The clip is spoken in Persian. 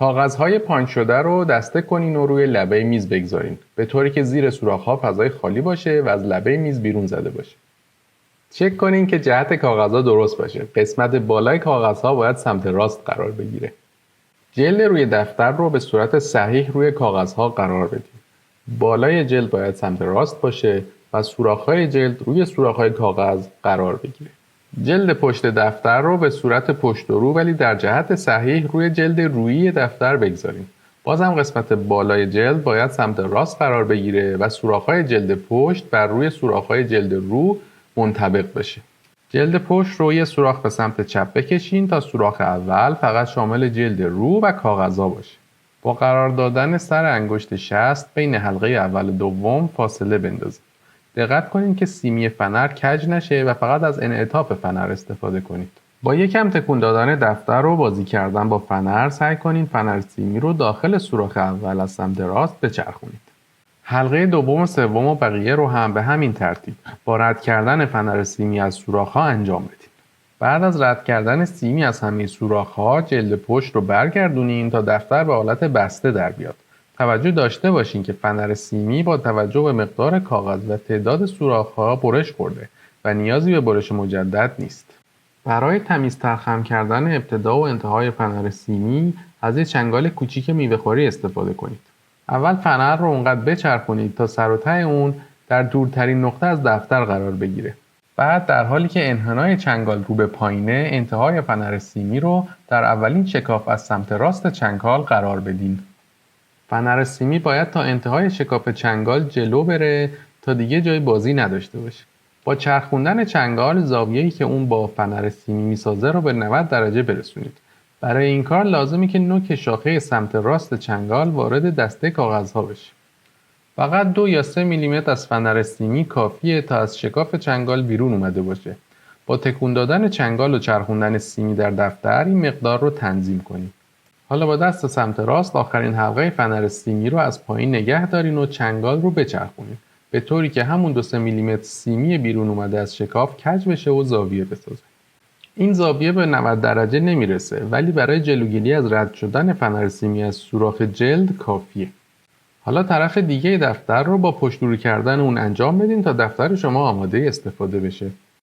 کاغذهای پانچ شده رو دسته کنین و روی لبه میز بگذارین به طوری که زیر سوراخ‌ها فضای خالی باشه و از لبه میز بیرون زده باشه. چک کنین که جهت کاغذها درست باشه. قسمت بالای کاغذها باید سمت راست قرار بگیره. جلد روی دفتر رو به صورت صحیح روی کاغذها قرار بدین. بالای جلد باید سمت راست باشه و سوراخ‌های جلد روی سوراخ‌های کاغذ قرار بگیره. جلد پشت دفتر رو به صورت پشت و رو ولی در جهت صحیح روی جلد رویی دفتر بگذاریم. بازم قسمت بالای جلد باید سمت راست قرار بگیره و سوراخ‌های جلد پشت بر روی سوراخ‌های جلد رو منطبق بشه. جلد پشت رو یه سوراخ به سمت چپ بکشین تا سوراخ اول فقط شامل جلد رو و کاغذها باشه. با قرار دادن سر انگشت شست بین حلقه اول و دوم فاصله بندازید. دقت کنید که سیمی فنر کج نشه و فقط از انعطاف فنر استفاده کنید. با یکم تکون دادن دفتر و بازی کردن با فنر سعی کنید فنر سیمی رو داخل سوراخ اول از سمت راست بچرخونید. حلقه دوم و سوم و بقیه رو هم به همین ترتیب با رد کردن فنر سیمی از سوراخ‌ها انجام بدید. بعد از رد کردن سیمی از همه سوراخ‌ها جلد پشت رو برگردونین تا دفتر به حالت بسته در بیاد. توجه داشته باشین که فنر سیمی با توجه به مقدار کاغذ و تعداد سوراخ‌ها برش خورده و نیازی به برش مجدد نیست. برای تمیزتر خم کردن ابتدا و انتهای فنر سیمی از یک چنگال کوچیک میوه‌خوری استفاده کنید. اول فنر رو اونقدر بچرخونید تا سر و ته اون در دورترین نقطه از دفتر قرار بگیره. بعد در حالی که انحنای چنگال رو به پایینه انتهای فنر سیمی رو در اولین شکاف از سمت راست چنگال قرار بدین. فنر سیمی باید تا انتهای شکاف چنگال جلو بره تا دیگه جای بازی نداشته باشه. با چرخوندن چنگال زاویه‌ای که اون با فنر سیمی میسازه رو به 90 درجه برسونید. برای این کار لازمه که نوک شاخه سمت راست چنگال وارد دسته کاغذها بشه. فقط 2 یا 3 میلیمتر از فنر سیمی کافیه تا از شکاف چنگال بیرون اومده باشه. با تکون دادن چنگال و چرخوندن سیمی در دفتر این مقدار رو تنظیم کنید. حالا با دست سمت راست آخرین حلقه فنر سیمی رو از پایین نگه دارین و چنگال رو بچرخونید به طوری که همون 2-3 میلیمتر سیمی بیرون اومده از شکاف کج بشه و زاویه بسازه. این زاویه به 90 درجه نمیرسه ولی برای جلوگیری از رد شدن فنر سیمی از سوراخ جلد کافیه. حالا طرف دیگه دفتر رو با پشت رو کردن اون انجام بدین تا دفتر شما آماده استفاده بشه.